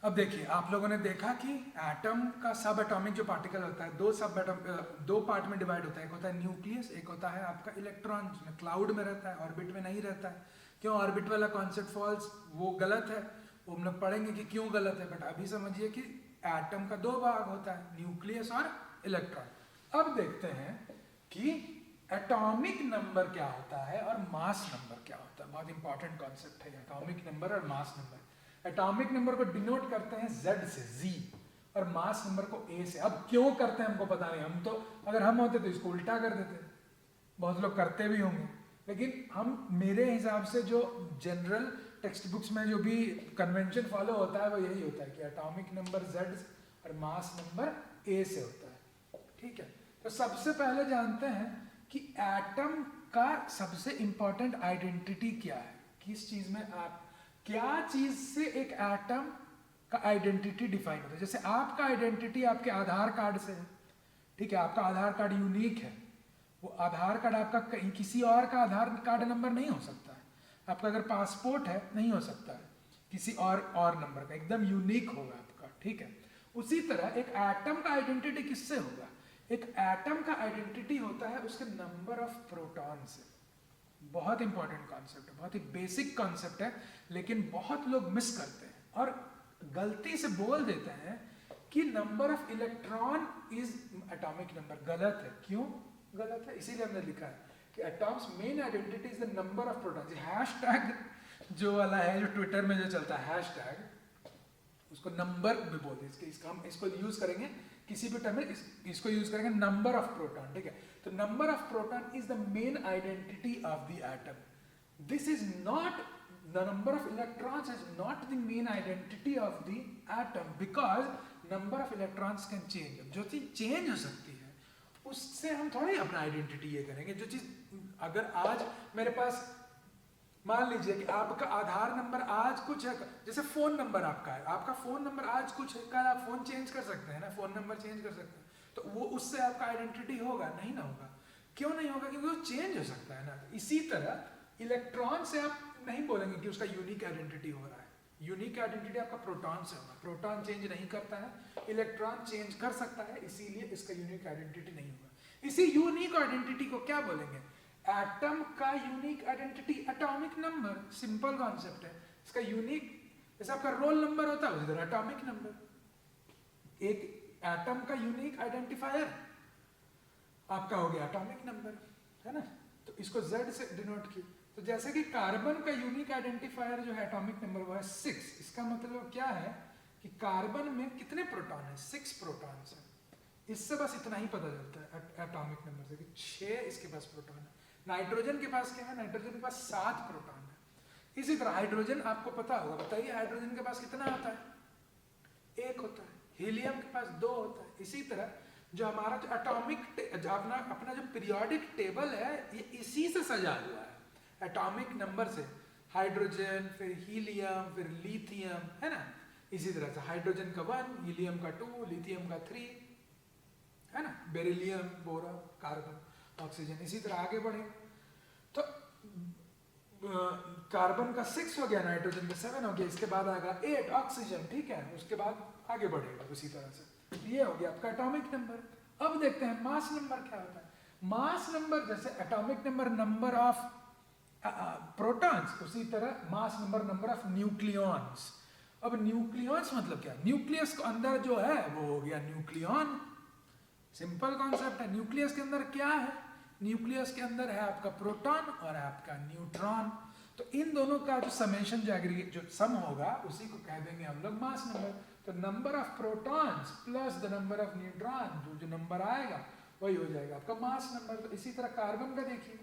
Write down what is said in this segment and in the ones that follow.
अब देखिए, आप लोगों ने देखा कि एटम का सब एटॉमिक जो पार्टिकल होता है दो पार्ट में डिवाइड होता है। एक होता है न्यूक्लियस, एक होता है आपका इलेक्ट्रॉन, जिसमें क्लाउड में रहता है, ऑर्बिट में नहीं रहता है। क्यों ऑर्बिट वाला कॉन्सेप्ट फॉल्स, वो गलत है, वो हम लोग पढ़ेंगे कि क्यों गलत है। बट अभी समझिए कि एटम का दो भाग होता है, न्यूक्लियस और इलेक्ट्रॉन। अब देखते हैं कि एटॉमिक नंबर क्या होता है और मास नंबर क्या होता है। बहुत इंपॉर्टेंट कॉन्सेप्ट है एटॉमिक नंबर और मास नंबर। एटॉमिक नंबर को डिनोट करते हैं Z से, Z, और मास नंबर को A से। अब क्यों करते हैं हमको पता नहीं, हम तो अगर हम होते तो इसको उल्टा कर देते, बहुत लोग करते भी होंगे। लेकिन हम, मेरे हिसाब से जो जनरल टेक्स्ट बुक्स में जो भी कन्वेंशन फॉलो होता है वो यही होता है कि एटॉमिक नंबर Z और मास नंबर A से होता है। ठीक है, तो सबसे पहले जानते हैं कि एटम का सबसे इंपॉर्टेंट आइडेंटिटी क्या है। किस चीज में आप, क्या चीज से एक एटम का आइडेंटिटी डिफाइन होता है। जैसे आपका आइडेंटिटी आपके आधार कार्ड से है, ठीक है, आपका आधार कार्ड यूनिक है। वो आधार कार्ड आपका कहीं किसी और का आधार कार्ड नंबर नहीं हो सकता है। आपका अगर पासपोर्ट है नहीं हो सकता है किसी और नंबर का, एकदम यूनिक होगा आपका। ठीक है, उसी तरह एक एटम का आइडेंटिटी किससे होगा। एक एटम का आइडेंटिटी होता है उसके नंबर ऑफ प्रोटॉन से। बहुत इंपॉर्टेंट कॉन्सेप्ट है, बहुत ही बेसिक कॉन्सेप्ट है, लेकिन बहुत लोग मिस करते हैं और गलती से बोल देते हैं कि number of electron is atomic number. गलत है। क्यों गलत है? इसीलिए हमने लिखा है कि atoms main identity is the number of protons. Hashtag जो वाला है, जो ट्विटर में जो चलता है हैशटैग, उसको नंबर भी बोलते हैं। हम इसको यूज करेंगे किसी भी टर्म में, इसको यूज करेंगे नंबर ऑफ प्रोटॉन। ठीक है, तो number of proton is the main identity of the atom. This is not, the number of electrons is not the main identity of the atom because number of electrons can change. जो चीज change हो सकती है उससे हम थोड़ी अपना identity ये करेंगे। जो चीज अगर आज मेरे पास, मान लीजिए कि आपका आधार नंबर आज कुछ है, जैसे फोन नंबर आपका है, आपका फोन नंबर आज कुछ है, कल आप फोन चेंज कर सकते हैं ना, फोन नंबर चेंज कर सकते हैं, तो वो उससे आपका आइडेंटिटी होगा नहीं ना होगा। क्यों नहीं होगा? क्योंकि वो चेंज हो सकता है ना। इसी तरह इलेक्ट्रॉन से आप नहीं बोलेंगे कि उसका यूनिक आइडेंटिटी हो रहा है। यूनिक आइडेंटिटी आपका प्रोटॉन से होगा। प्रोटॉन चेंज नहीं करता है, इलेक्ट्रॉन चेंज कर सकता है, इसीलिए इसका यूनिक आइडेंटिटी नहीं होगा। इसी यूनिक आइडेंटिटी को क्या बोलेंगे? एटम का unique identity atomic number. Simple concept है इसका। यूनिक, जैसे आपका रोल नंबर होता है उसी तरह एटॉमिक नंबर। एक एटम का यूनिक आइडेंटिफायर आपका हो गया एटॉमिक नंबर, है ना। तो इसको Z से डिनोट किया। तो जैसे कि कार्बन का यूनिक आइडेंटिफायर जो है एटॉमिक नंबर वो है 6। इसका मतलब क्या है कि कार्बन में कितने प्रोटॉन है? 6 प्रोटॉन है। इससे बस इतना ही पता चलता है एटॉमिक नंबर से कि 6 इसके पास प्रोटॉन है। नाइट्रोजन के पास क्या है? नाइट्रोजन के पास 7 प्रोटॉन है। इसी तरह हाइड्रोजन आपको पता होगा, बताइए हाइड्रोजन के पास कितना होता है? 1 होता है। हीलियम के पास 2 होता है। इसी तरह जो हमारा जो एटॉमिक अपना जो पीरियोडिक टेबल है ये इसी से सजा हुआ है, एटॉमिक नंबर से। हाइड्रोजन, फिर हीलियम, फिर लिथियम, है ना। इसी तरह से हाइड्रोजन का 1, हीलियम का 2, लिथियम का 3, है ना, बेरिलियम, बोरॉन, कार्बन, ऑक्सीजन। इसी तरह आगे बढ़े तो कार्बन का 6 हो गया, नाइट्रोजन का 7 हो गया, इसके बाद आएगा 8 ऑक्सीजन, ठीक है, उसके बाद आगे बढ़ेगा उसी तरह से। ये हो गया आपका एटॉमिक नंबर। अब देखते हैं मास नंबर क्या होता है। मास नंबर जैसे atomic number number of protons, उसी तरह mass number number of nucleons. अब न्यूक्लियॉन्स मतलब क्या? न्यूक्लियस के अंदर जो है वो हो गया न्यूक्लियॉन। सिंपल कॉन्सेप्ट है। न्यूक्लियस के अंदर क्या है? न्यूक्लियस के अंदर है आपका प्रोटॉन और आपका न्यूट्रॉन। तो इन दोनों का जो समेशन, जो एग्रीगेट, जो सम होगा उसी को कह देंगे हम लोग मास नंबर। तो number of protons plus the number of neutron, जो नंबर आएगा वही हो जाएगा आपका मास नंबर। तो इसी तरह कार्बन का देखिए,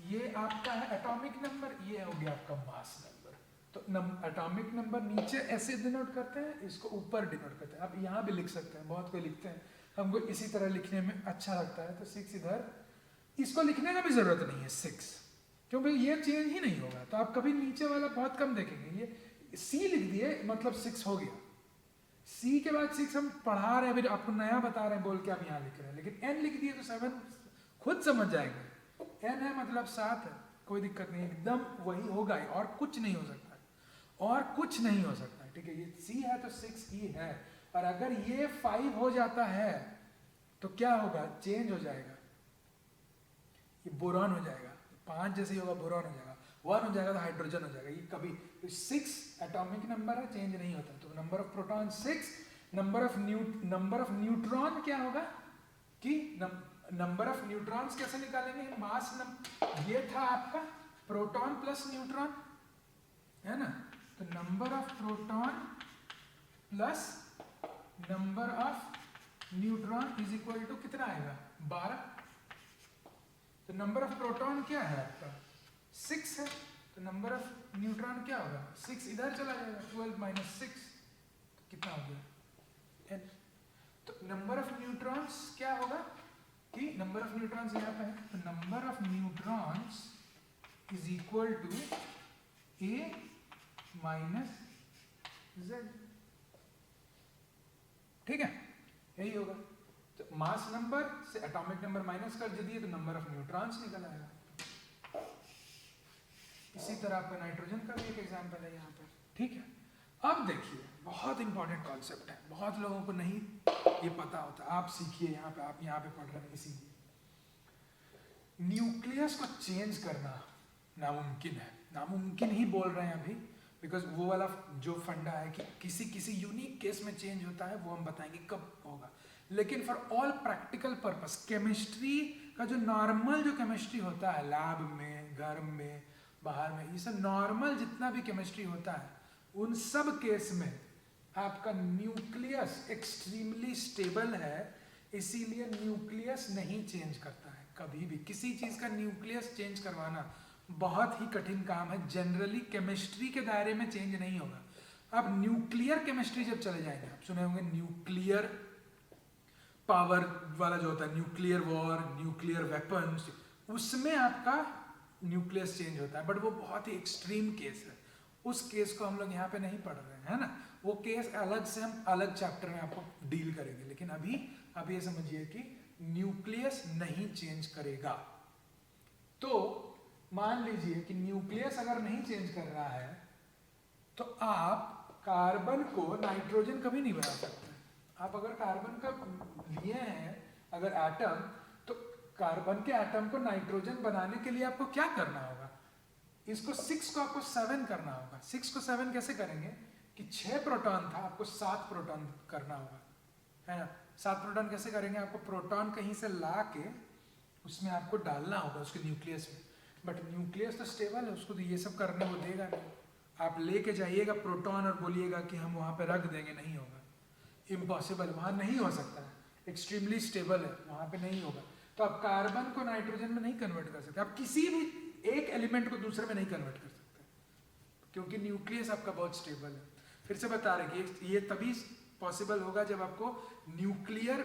ये आपका है एटॉमिक नंबर, ये हो गया आपका मास नंबर। तो एटॉमिक नंबर नीचे ऐसे डिनोट करते हैं, इसको ऊपर डिनोट करते हैं। आप यहाँ भी लिख सकते हैं, बहुत कोई लिखते हैं, हमको इसी तरह लिखने में अच्छा लगता है। तो 6 इधर, इसको लिखने का भी जरूरत नहीं है 6, क्योंकि ये चेंज ही नहीं होगा। तो आप कभी नीचे वाला बहुत कम देखेंगे। ये C लिख दिए मतलब 6 हो गया। C के बाद 6 हम पढ़ा रहे हैं, अभी आपको नया बता रहे हैं बोल के आप यहाँ लिख रहे हैं। लेकिन N लिख दिए तो 7 खुद समझ जाएंगे। N है मतलब 7 है, कोई दिक्कत नहीं, एकदम वही होगा और कुछ नहीं हो सकता। और कुछ नहीं हो सकता, ठीक है। ये C है तो 6 ही है, और अगर ये 5 हो जाता है तो क्या होगा, चेंज हो जाएगा, ये बोरॉन हो जाएगा, 5 जैसे ही होगा बोरॉन हो जाएगा, 1 हो जाएगा तो हाइड्रोजन हो जाएगा। ये कभी 6 एटॉमिक नंबर है, चेंज नहीं होता। तो number of proton 6, number of neutron क्या होगा कि नंबर ऑफ न्यूट्रॉन्स कैसे निकालेंगे, मास ये था आपका प्रोटॉन प्लस न्यूट्रॉन, है ना। तो number of proton plus number of neutron is equal to कितना आएगा, 12। तो नंबर ऑफ प्रोटॉन क्या है आपका 6 है, तो नंबर ऑफ न्यूट्रॉन क्या होगा, 6 इधर चला जाएगा, 12 माइनस 6 तो कितना हो गया n। तो नंबर ऑफ न्यूट्रॉन्स क्या होगा कि नंबर ऑफ न्यूट्रॉन्स यहाँ पे है, तो number of neutrons is equal to a minus z, ठीक है, यही होगा। तो मास नंबर से एटॉमिक नंबर माइनस कर दिए तो नंबर ऑफ न्यूट्रॉन्स निकल आएगा। इसी तरह आपका नाइट्रोजन का भी एक एग्जांपल है यहाँ पर, ठीक है। अब देखिए बहुत इंपॉर्टेंट कॉन्सेप्ट है, बहुत लोगों को नहीं ये पता होता, आप सीखिए यहाँ पे, आप यहाँ पे पढ़ रहे हैं इसीलिए। न्यूक्लियस को चेंज करना नामुमकिन है, नामुमकिन ही बोल रहे हैं अभी, बिकॉज वो वाला जो फंडा है कि किसी यूनिक केस में चेंज होता है, वो हम बताएंगे कब होगा। लेकिन for all practical purpose chemistry का जो नॉर्मल जो केमिस्ट्री होता है लैब में, घर में, बाहर में, ये सब नॉर्मल जितना भी केमिस्ट्री होता है, उन सब केस में आपका न्यूक्लियस एक्सट्रीमली स्टेबल है, इसीलिए न्यूक्लियस नहीं चेंज करता है कभी भी। किसी चीज़ का न्यूक्लियस चेंज करवाना बहुत ही कठिन काम है, जनरली केमिस्ट्री के दायरे में चेंज नहीं होगा। अब न्यूक्लियर केमिस्ट्री जब चले जाएंगे, आप सुने होंगे न्यूक्लियर पावर वाला जो होता है, न्यूक्लियर वॉर, न्यूक्लियर वेपन्स, उसमें आपका न्यूक्लियस चेंज होता है, बट वो बहुत ही एक्सट्रीम केस है, उस केस को हम लोग यहाँ पे नहीं पढ़ रहे हैं, है ना। वो केस अलग से हम अलग चैप्टर में आपको डील करेंगे, लेकिन अभी आप ये समझिए कि न्यूक्लियस नहीं चेंज करेगा। तो मान लीजिए कि न्यूक्लियस अगर नहीं चेंज कर रहा है तो आप कार्बन को नाइट्रोजन कभी नहीं बना सकते। आप अगर कार्बन का लिए हैं अगर एटम, तो कार्बन के एटम को नाइट्रोजन बनाने के लिए आपको क्या करना होगा, इसको 6 को आपको 7 करना होगा। 6 को 7 कैसे करेंगे कि 6 प्रोटॉन था, आपको 7 प्रोटॉन करना होगा, है ना। 7 प्रोटॉन कैसे करेंगे, आपको प्रोटॉन कहीं से ला के उसमें आपको डालना होगा उसके न्यूक्लियस में, बट न्यूक्लियस तो स्टेबल है, उसको तो ये सब करने वो देगा नहीं। आप लेके जाइएगा प्रोटॉन और बोलिएगा कि हम वहाँ पे रख देंगे, नहीं होगा, इम्पॉसिबल, वहाँ नहीं हो सकता है, एक्सट्रीमली स्टेबल है, वहाँ पे नहीं होगा। तो आप कार्बन को नाइट्रोजन में नहीं कन्वर्ट कर सकते, आप किसी भी एक एलिमेंट को दूसरे में नहीं कन्वर्ट कर सकते, क्योंकि न्यूक्लियस आपका बहुत स्टेबल है। फिर से बता रहे कि ये तभी पॉसिबल होगा जब आपको न्यूक्लियर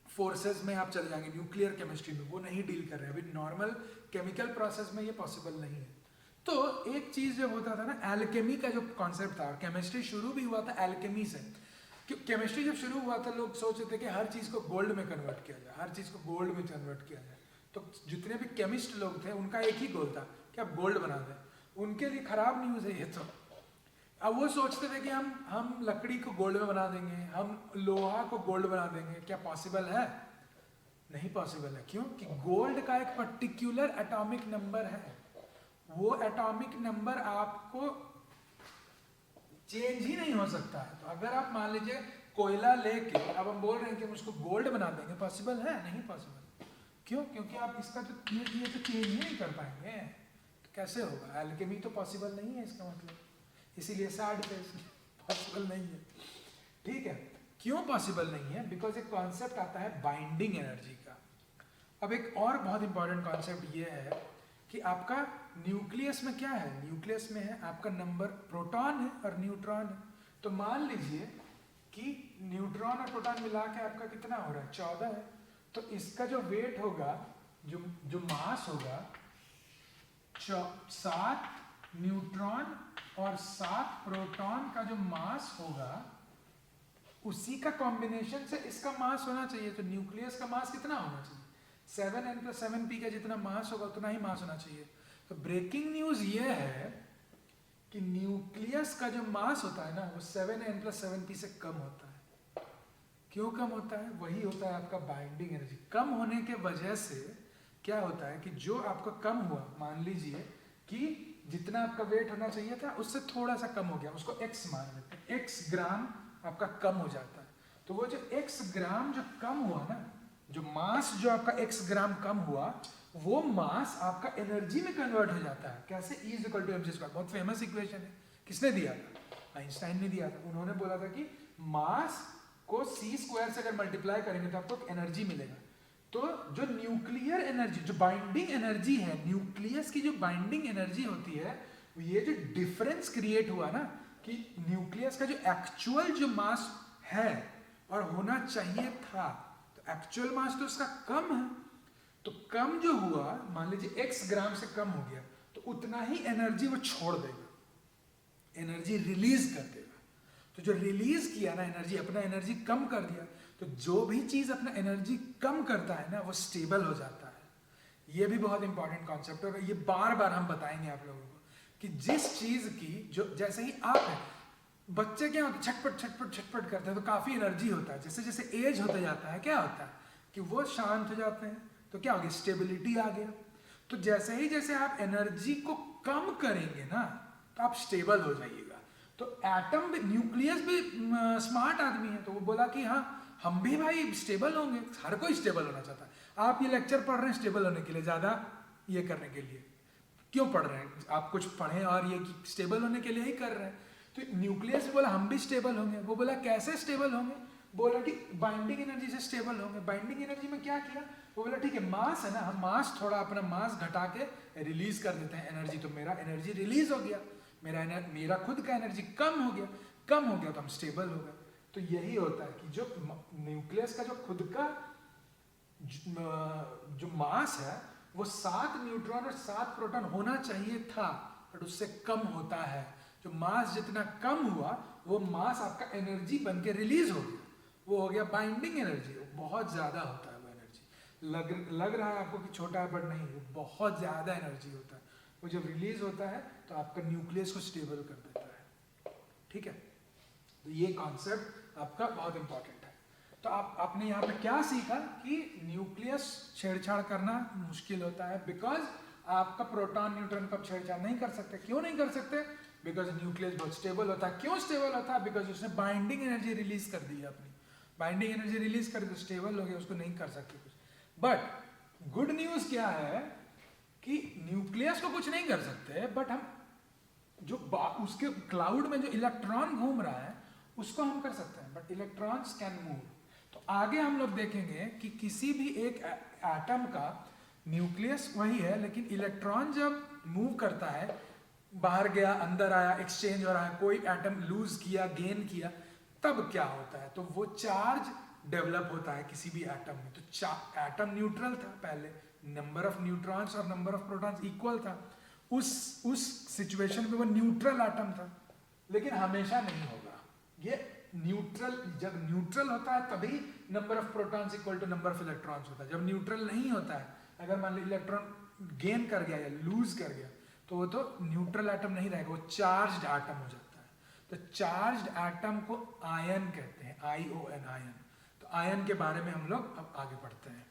फोर्सेस में आप चले जाएंगे, न्यूक्लियर केमिस्ट्री में वो नहीं डील कर रहे हैं अभी, नॉर्मल केमिकल प्रोसेस में ये पॉसिबल नहीं है। तो एक चीज जब होता था ना, एल्केमी का जो कॉन्सेप्ट था, केमिस्ट्री शुरू भी हुआ था एल्केमी से। केमिस्ट्री जब शुरू हुआ था लोग सोचते थे कि हर चीज को गोल्ड में कन्वर्ट किया जाए, हर चीज को गोल्ड में कन्वर्ट किया जाए। तो जितने भी केमिस्ट लोग थे उनका एक ही गोल था कि आप गोल्ड बना दें। उनके लिए खराब न्यूज है ये तो। अब वो सोचते थे कि हम लकड़ी को गोल्ड में बना देंगे, हम लोहा को गोल्ड बना देंगे, क्या पॉसिबल है? नहीं पॉसिबल है। क्यों? कि गोल्ड का एक पर्टिकुलर एटॉमिक नंबर है, वो एटॉमिक नंबर आपको चेंज ही नहीं हो सकता है। तो अगर आप मान लीजिए कोयला लेके अब हम बोल रहे हैं कि हम उसको गोल्ड बना देंगे, पॉसिबल है? नहीं पॉसिबल। क्यों? क्योंकि आप इसका तो ये तो चेंज ही नहीं कर पाएंगे, तो कैसे होगा? एल्केमी तो पॉसिबल नहीं है इसका मतलब, इसीलिए सैड फेस, पॉसिबल नहीं है। ठीक है, क्यों पॉसिबल नहीं है? बिकॉज एक कॉन्सेप्ट आता है बाइंडिंग एनर्जी का। अब एक और बहुत इंपॉर्टेंट कॉन्सेप्ट ये है कि आपका न्यूक्लियस में क्या है, न्यूक्लियस में है आपका नंबर, प्रोटॉन है और न्यूट्रॉन है। तो मान लीजिए कि न्यूट्रॉन और प्रोटॉन मिला के आपका कितना हो रहा है? 14 है। तो इसका जो वेट होगा, जो मास होगा, 7 न्यूट्रॉन और 7 प्रोटॉन का जो मास होगा, उसी का कॉम्बिनेशन से इसका मास होना चाहिए। तो न्यूक्लियस का मास कितना होना चाहिए? 7n + 7p का जितना मास होगा उतना ही मास होना चाहिए। तो ब्रेकिंग न्यूज ये है कि न्यूक्लियस का जो मास होता है ना वो 7n+7p से कम होता है। क्यों कम होता है? वही होता है आपका बाइंडिंग एनर्जी। कम होने के वजह से क्या होता है कि जो आपका कम हुआ, मान लीजिए कि जितना आपका वेट होना चाहिए था उससे थोड़ा सा कम हो गया, उसको x मान लेते हैं, x ग्राम आपका कम हो जाता है। तो वो जो x ग्राम जो कम हुआ ना, जो मास जो आपका x ग्राम कम हुआ, वो मास आपका एनर्जी में कन्वर्ट हो जाता है। कैसे? E=mc²। बहुत फेमस इक्वेशन है। किसने दिया था? आइंस्टाइन ने दिया था। उन्होंने बोला था कि मास को c² से अगर मल्टीप्लाई करेंगे तो आपको एनर्जी मिलेगा। तो जो न्यूक्लियर एनर्जी, जो बाइंडिंग एनर्जी है, न्यूक्लियस की जो बाइंडिंग एनर्जी होती है, ये जो डिफरेंस क्रिएट हुआ ना कि न्यूक्लियस का जो एक्चुअल जो मास है और होना चाहिए था, तो एक्चुअल मास तो उसका कम है, तो कम जो हुआ, मान लीजिए x ग्राम से कम हो गया, तो उतना ही एनर्जी वो छोड़ देगा, एनर्जी रिलीज कर देगा। तो जो रिलीज किया ना एनर्जी, अपना एनर्जी कम कर दिया, तो जो भी चीज अपना एनर्जी कम करता है ना वो स्टेबल हो जाता है। ये भी बहुत इंपॉर्टेंट कॉन्सेप्ट है और ये बार बार हम बताएंगे आप लोगों को कि जिस चीज की जो, जैसे ही आप है, बच्चे क्या होते, छटपट छटपट छटपट करते हैं तो काफी एनर्जी होता है। जैसे जैसे एज होता जाता है क्या होता है कि वो शांत हो जाते हैं, तो क्या हो गया? स्टेबिलिटी आ गया। तो जैसे ही जैसे आप एनर्जी को कम करेंगे ना तो आप स्टेबल हो जाइएगा। तो एटम भी, न्यूक्लियस भी स्मार्ट आदमी है, तो वो बोला कि हाँ हम भी भाई स्टेबल होंगे। हर कोई स्टेबल होना चाहता है। आप ये लेक्चर पढ़ रहे हैं स्टेबल होने के लिए, ज्यादा ये करने के लिए क्यों पढ़ रहे हैं? आप कुछ पढ़ें और ये स्टेबल होने के लिए ही कर रहे हैं। तो न्यूक्लियस बोला हम भी स्टेबल होंगे। वो बोला कैसे स्टेबल होंगे? बोला कि बाइंडिंग एनर्जी से स्टेबल होंगे। बाइंडिंग एनर्जी में क्या किया? वो बोला ठीक है, मास है ना, हम मास थोड़ा अपना मास घटा के रिलीज कर देते हैं एनर्जी। तो मेरा एनर्जी रिलीज हो गया, मेरा खुद का एनर्जी कम हो गया। कम हो गया तो हम स्टेबल हो गए। तो यही होता है कि जो न्यूक्लियस का जो खुद का जो मास है वो 7 न्यूट्रॉन और 7 प्रोटॉन होना चाहिए था, बट उससे कम होता है। जो मास जितना कम हुआ वो मास आपका एनर्जी बन के रिलीज हो गया, वो हो गया बाइंडिंग एनर्जी। बहुत ज्यादा होता है वो एनर्जी। लग रहा है आपको कि छोटा है, बट नहीं, वो बहुत ज्यादा एनर्जी होता है। वो जब रिलीज होता है तो आपका न्यूक्लियस को स्टेबल कर देता है। ठीक है, तो ये कॉन्सेप्ट आपका बहुत इंपॉर्टेंट है। तो आपने यहाँ पे क्या सीखा कि न्यूक्लियस छेड़छाड़ करना मुश्किल होता है, बिकॉज आपका प्रोटॉन न्यूट्रॉन कब छेड़छाड़ नहीं कर सकते। क्यों नहीं कर सकते? बिकॉज न्यूक्लियस बहुत स्टेबल होता है। क्यों स्टेबल होता है? बिकॉज उसने बाइंडिंग एनर्जी रिलीज कर दी है अपनी। बाइंडिंग एनर्जी रिलीज कर दी तो स्टेबल हो गया, उसको नहीं कर सकते कुछ। बट गुड न्यूज क्या है कि न्यूक्लियस को कुछ नहीं कर सकते, बट हम जो उसके क्लाउड में जो इलेक्ट्रॉन घूम रहा है उसको हम कर सकते हैं। But electrons can move. तो आगे हम लोग देखेंगे कि किसी भी एक एटम का न्यूक्लियस वही है, लेकिन इलेक्ट्रॉन जब मूव करता है, बाहर गया अंदर आया, एक्सचेंज हो रहा है, कोई एटम लूज किया गेन किया, तब क्या होता है? तो वो चार्ज डेवलप होता है किसी भी एटम में। तो एटम न्यूट्रल था पहले, नंबर ऑफ न्यूट्रॉन्स और नंबर ऑफ प्रोटॉन्स इक्वल था। उस सिचुएशन में वो न्यूट्रल एटम था, लेकिन हमेशा नहीं होगा ये न्यूट्रल। जब न्यूट्रल होता है तभी number of protons equal to number of electrons होता है। जब न्यूट्रल नहीं होता है, अगर मान लो इलेक्ट्रॉन गेन कर गया या लूज कर गया, तो वो तो न्यूट्रल एटम नहीं रहेगा, वो चार्ज्ड एटम हो जाता है। तो चार्ज्ड एटम को आयन कहते हैं, ION, आयन। तो आयन के बारे में हम लोग अब आगे बढ़ते हैं।